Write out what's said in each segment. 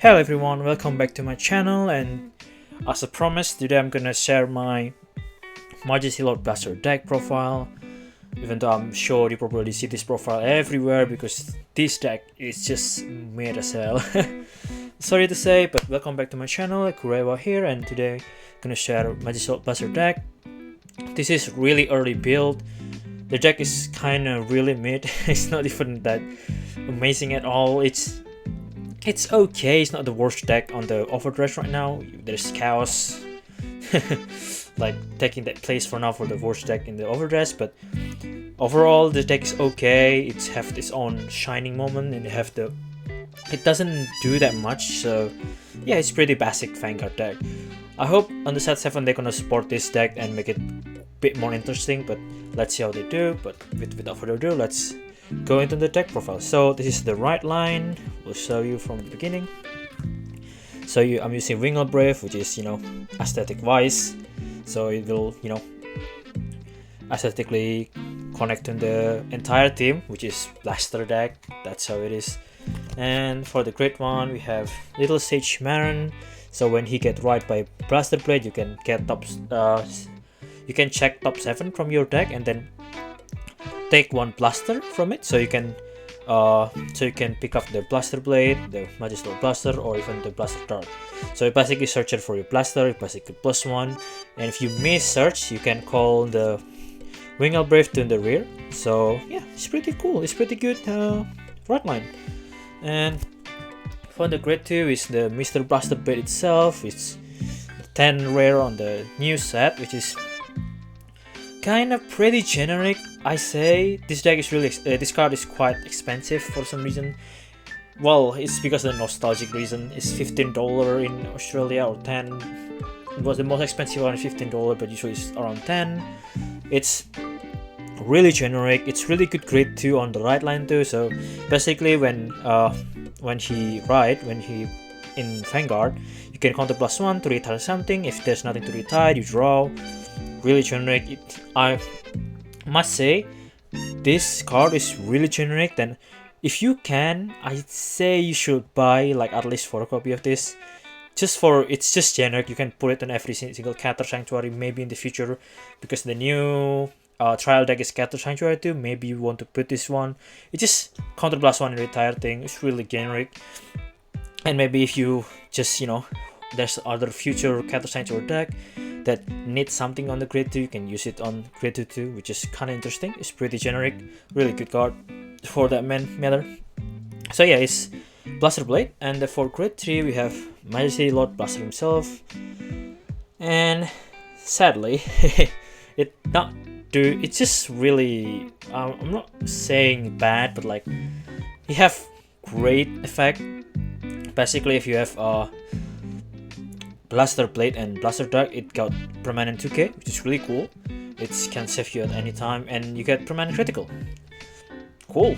Hello everyone, welcome back to my channel, and as I promised, today I'm gonna share my Majesty Lord Blaster deck profile. Even though I'm sure you probably see this profile everywhere because this deck is just made as hell. Sorry to say, but welcome back to my channel. Kurewa here, and today I'm gonna share Majesty Lord Blaster deck. This is really early build. The deck is kinda really mid. It's not even that amazing at all. It's okay, it's not the worst deck on the overdress right now. There's Chaos like taking that place for now for the worst deck in the overdress, but overall the deck is okay. It have its own shining moment, and it doesn't do that much, so yeah, it's pretty basic Vanguard deck. I hope on the set 7 they're gonna support this deck and make it a bit more interesting, but let's see how they do. But without further ado, let's go into the deck profile. So this is the right line. We'll show you from the beginning. So I'm using Vanguard Brave, which is aesthetic wise, so it will aesthetically connect to the entire team, which is Blaster deck. That's how it is. And for the great one, we have Little Sage Marin. So when he get right by Blaster Blade, you can get you can check top 7 from your deck and then take one blaster from it, so you can pick up the Blaster Blade, the Majesty Blaster, or even the Blaster Dart. So you basically search it for your blaster, you basically +1, and if you miss search, you can call the Vanguard Brave to the rear. So yeah, it's pretty cool, it's pretty good right line. And for the grade 2 is the Mr. Blaster Blade itself. It's 10 rare on the new set, which is kind of pretty generic, I say. This deck is really this card is quite expensive for some reason. Well, it's because of the nostalgic reason. It's $15 in Australia, or 10. It was the most expensive one, $15, but usually it's around 10. It's really generic. It's really good grade 2 on the right line too. So basically when he in Vanguard, you can counter +1 to retire something. If there's nothing to retire, you draw. Really generic. I must say this card is really generic. Then if you can, I'd say you should buy like at least 4 copy of this, it's just generic. You can put it on every single Scatter Sanctuary maybe in the future, because the new trial deck is Scatter Sanctuary too. Maybe you want to put this one. It's just counter +1 and retire thing. It's really generic. And maybe if you just there's other future Scatter Sanctuary deck that needs something on the grade 2, you can use it on grade 2 too, which is kind of interesting. It's pretty generic, really good card for that matter. So yeah, it's Blaster Blade. And for grade 3 we have Majesty Lord Blaster himself, and sadly it's just really I'm not saying bad, but like you have great effect. Basically if you have Blaster Blade and Blaster Dart, it got permanent 2k, which is really cool. It can save you at any time, and you get permanent critical. Cool.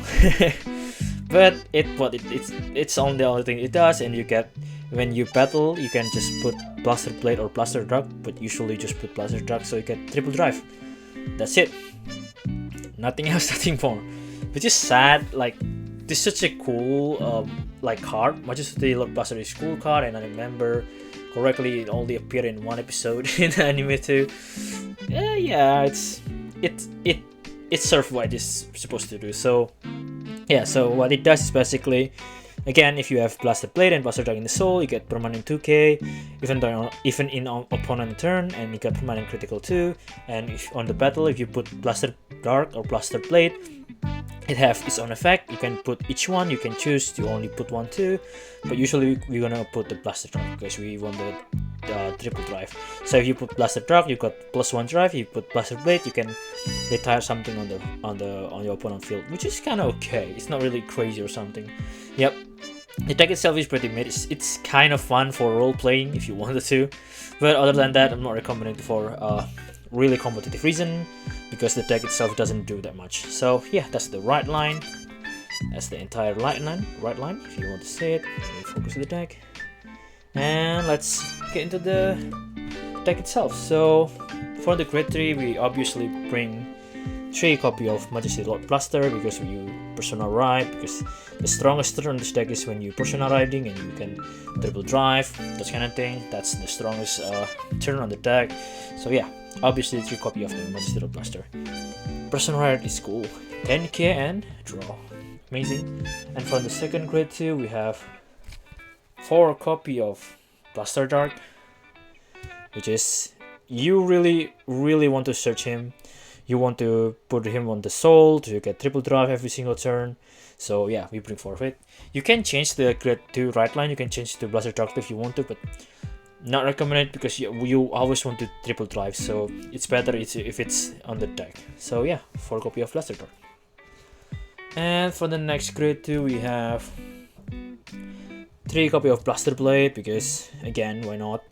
But it's only the only thing it does. And you get, when you battle, you can just put Blaster Blade or Blaster Dart, but usually just put Blaster Dart, so you get triple drive. That's it. Nothing else, nothing more. Which is sad. Like, this is such a cool like card. Majesty Lord Blaster is a cool card, and I remember correctly it only appeared in one episode in the anime too. Yeah, it served what it's supposed to do. So yeah, so what it does is basically, again, if you have Blaster Blade and Blaster Dart in the soul, you get permanent 2k even in opponent turn, and you get permanent critical too. And if on the battle, if you put Blaster Dart or Blaster Blade, it have its own effect. You can put each one, you can choose to only put 1 2, but usually we're gonna put the Blaster Dart because we want the triple drive. So if you put Blaster Dart, you got +1 drive. If you put Blaster Blade, you can retire something on your opponent field, which is kind of okay. It's not really crazy or something. Yep. The deck itself is pretty mid. It's kind of fun for role playing if you wanted to, but other than that, I'm not recommending it for really competitive reason, because the deck itself doesn't do that much. So yeah, that's the right line. That's the entire right line if you want to say it. Let me focus on the deck, and let's get into the deck itself. So for the grade 3, we obviously bring 3 copy of Majesty Lord Blaster because you personal ride, because the strongest turn on this deck is when you personal riding and you can triple drive, that kind of thing. That's the strongest turn on the deck. So yeah, obviously 3 copy of the Majesty Lord Blaster. Personal ride is cool. 10k and draw. Amazing. And from the second grade 2 we have 4 copy of Blaster Dark, which is you really want to search him. You want to put him on the soul to get triple drive every single turn. So yeah, we bring 4 of it. You can change the grade 2 right line, you can change to Blaster Dark if you want to, but not recommended because you always want to triple drive, so it's better if it's on the deck. So yeah, 4 copy of Blaster Dark. And for the next grade 2 we have 3 copy of Blaster Blade because again, why not?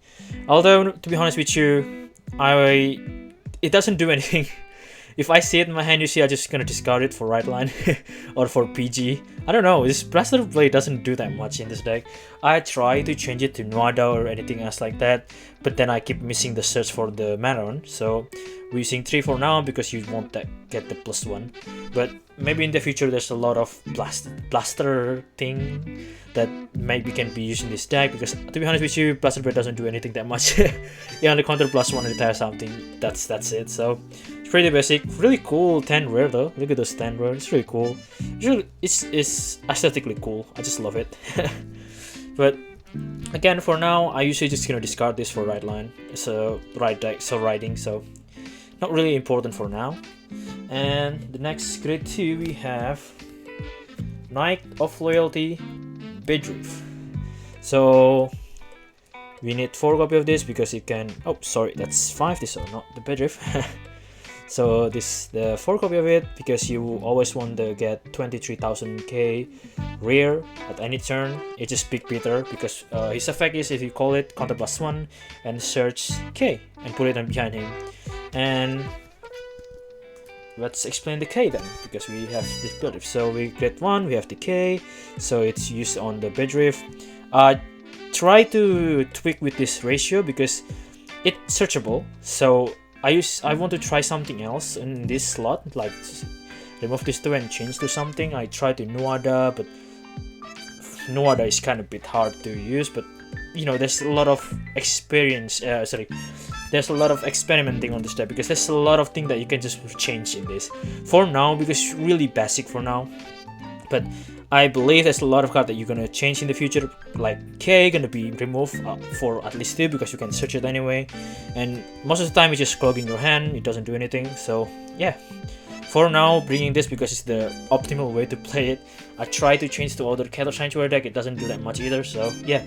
Although to be honest with you, it doesn't do anything. If I see it in my hand, you see, I'm just gonna discard it for right line or for PG. I don't know, this Blaster Blade doesn't do that much in this deck. I try to change it to Nuada or anything else like that, but then I keep missing the search for the Maron. So we're using 3 for now because you want that get the +1. But maybe in the future there's a lot of blaster thing that maybe can be used in this deck, because to be honest with you, Blaster Blade doesn't do anything that much. Yeah, on the counter +1 and retire something, that's it. So it's pretty basic, really cool. 10 rare though, look at those 10 rare, it's really cool. It's aesthetically cool, I just love it. But again, for now I usually just gonna discard this for right line. It's a right deck, so riding, so not really important for now. And the next grade 2 we have Knight of Loyalty Bedrift. So we need 4 copy of this because it can, oh sorry, that's 5, this is not the Bedrift. So this the 4 copy of it because you always want to get 23,000k rare at any turn. It's just Big Peter because his effect is if you call it counter +1 and search K and put it on behind him. And let's explain the K then, because we have this Bedrift. So we get 1, we have the K, so it's used on the Bedrift. Try to tweak with this ratio because it's searchable. So I want to try something else in this slot, like remove this 2 and change to something. I tried to Nuada, but Nuada is kind of a bit hard to use, but you know, there's a lot of there's a lot of experimenting on this deck because there's a lot of things that you can just change in this. For now, because it's really basic for now, but I believe there's a lot of cards that you're gonna change in the future, like K gonna be removed for at least 2 because you can search it anyway, and most of the time it's just clogging your hand, it doesn't do anything. So yeah, for now bringing this because it's the optimal way to play it. I try to change to other Kettle Sanctuary deck, it doesn't do that much either, so yeah.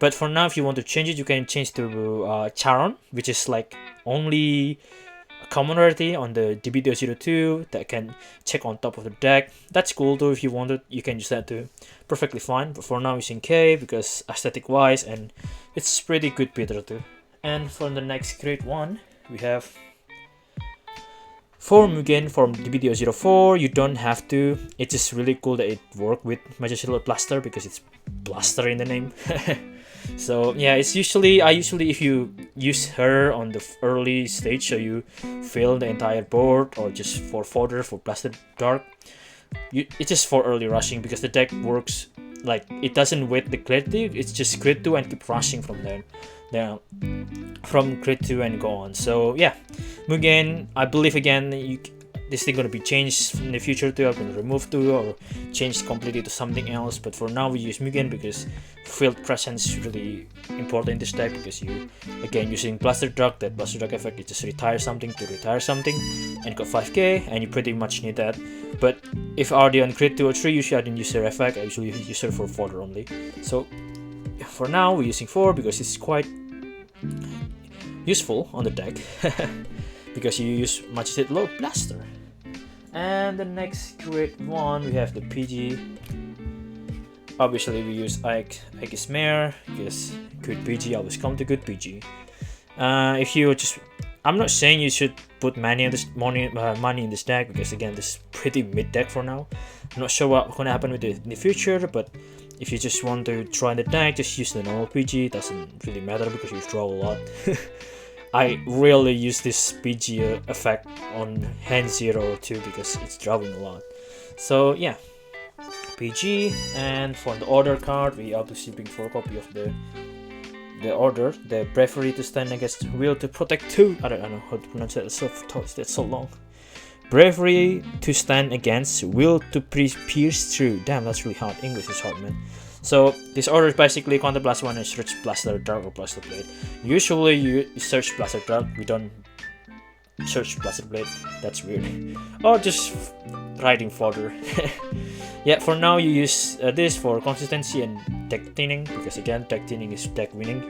But for now, if you want to change it, you can change to Charon, which is like only a common rarity on the DBDO02 that can check on top of the deck. That's cool too, if you wanted, you can use that too, perfectly fine. But for now, using K because aesthetic wise, and it's pretty good Peter too. And for the next grade 1, we have 4 Mugen from DBDO04. You don't have to, it's just really cool that it worked with Majesty Lord Blaster because it's Blaster in the name. So yeah, it's usually if you use her on the early stage, so you fill the entire board, or just for fodder for Blaster Dark, it's just for early rushing because the deck works like it doesn't wait the grade 2, it's just grade 2 and keep rushing from there from grade 2 and go on. So yeah, Mugen, I believe again this thing gonna be changed in the future too. I'm gonna remove 2 or change completely to something else, but for now we use Mugen because field presence is really important in this deck, because you again using Blaster Dark, that Blaster Dark effect, you just retire something to retire something and got 5k, and you pretty much need that. But if already on grade 2 or 3, usually I didn't use her effect, I usually use her for fodder only. So for now we're using 4 because it's quite useful on the deck because you use Majesty Lord Blaster. And the next grade 1 we have the PG. Obviously we use Aichi's Mare because good PG always come to good PG. If you just, I'm not saying you should put money in this deck because again this is pretty mid deck for now. I'm not sure what's gonna happen with it in the future, but if you just want to try the deck, just use the normal PG. It doesn't really matter because you draw a lot. I really use this PG effect on hand 0 too because it's drawing a lot. So yeah, PG. And for the order card, we obviously bring 4 copy of the order, the bravery to stand against, will to protect 2. I don't know how to pronounce that. That's so long. Bravery to stand against, will to pierce through. Damn, that's really hard. English is hard, man. So this order is basically counter blast 1 and search blaster dark or blaster blade. Usually you search blaster dark. We don't search blaster blade. That's weird. Or just writing fodder. Yeah, for now you use this for consistency and deck thinning, because again deck thinning is deck winning.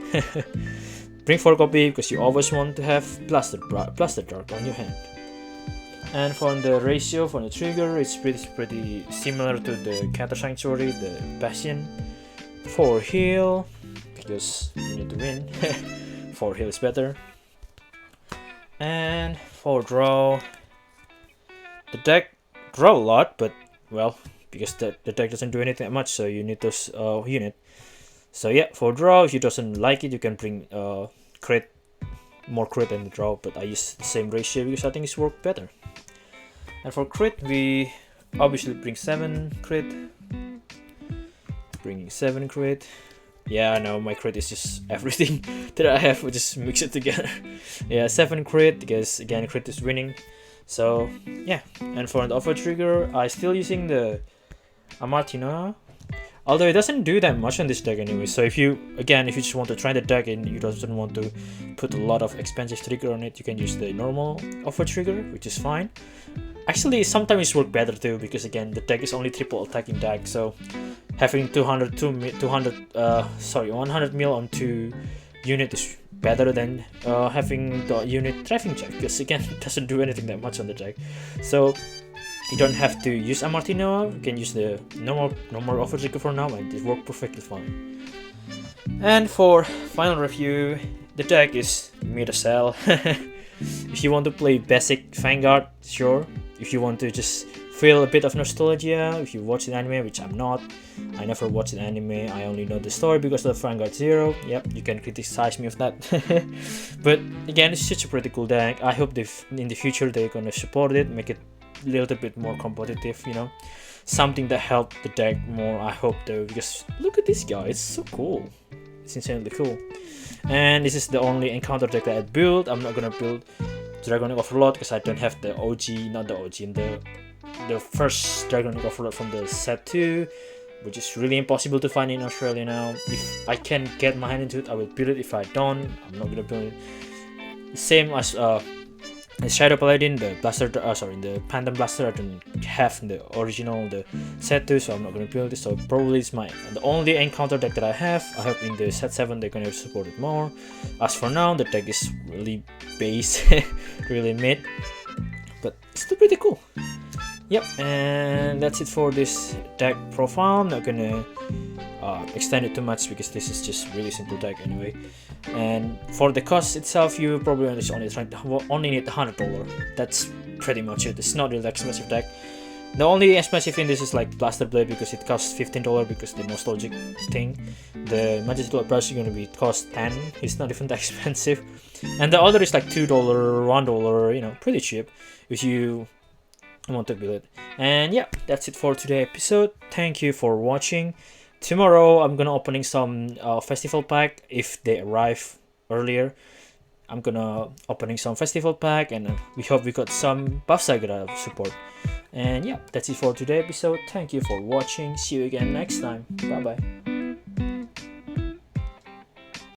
Bring 4 copy because you always want to have blaster dark on your hand. And for the ratio for the trigger, it's pretty similar to the Counter Sanctuary, the Bastion. 4 heal because you need to win. 4 heal is better. And 4 draw. The deck draw a lot, but well, because the deck doesn't do anything much, so you need those unit. So yeah, for draw, if you doesn't like it, you can bring crit, more crit than the draw, but I use the same ratio because I think it's work better. And for crit, we obviously bring 7 crit. Bringing 7 crit. Yeah, I know, my crit is just everything that I have, we just mix it together. Yeah, 7 crit, because again, crit is winning. So yeah, and for the offer trigger, I still using the Amartina, although it doesn't do that much on this deck anyway. So if you just want to try the deck and you doesn't want to put a lot of expensive trigger on it, you can use the normal offer trigger, which is fine. Actually, sometimes it works better too, because again, the deck is only triple attacking deck, so having 100 mil on 2 unit is better than having the unit traffic check, because again, it doesn't do anything that much on the deck. So you don't have to use Amartino, you can use the normal offer trigger for now, and it works perfectly fine. And for final review, the deck is mid sell. If you want to play basic Vanguard, sure. If you want to just feel a bit of nostalgia, if you watch the anime, which I'm not, I never watched an anime, I only know the story because of Vanguard 0. Yep, you can criticize me of that. But again, it's such a pretty cool deck. I hope in the future they're gonna support it, make it a little bit more competitive, you know, something that helped the deck more. I hope though, because look at this guy, it's so cool. It's insanely cool. And this is the only encounter deck that I built. I'm not gonna build Dragonic Overlord because I don't have the OG, not the OG, the first Dragonic Overlord from the set 2, which is really impossible to find in Australia now. If I can get my hand into it, I will build it. If I don't, I'm not gonna build it. Same as Shadow Paladin, the blaster, the Phantom Blaster, I don't have the original, the set 2, so I'm not gonna build it. So probably it's the only encounter deck that I have. I hope in the set 7 they're gonna support it more. As for now, the deck is really base, really mid, but it's still pretty cool. Yep, and that's it for this deck profile. I'm not gonna extend it too much because this is just really simple deck anyway. And for the cost itself, you probably only need $100. That's pretty much it. It's not really expensive deck. The only expensive in this is like Blaster Blade because it costs $15 because the nostalgic thing. The Majesty brush is gonna be cost $10. It's not even that expensive. And the other is like $2, $1, you know, pretty cheap if you want to build it. And yeah, that's it for today's episode. Thank you for watching. Tomorrow I'm gonna opening some festival pack if they arrive earlier. I'm gonna opening some festival pack, and we hope we got some buff saga support. And yeah, that's it for today's episode. Thank you for watching. See you again next time. Bye bye.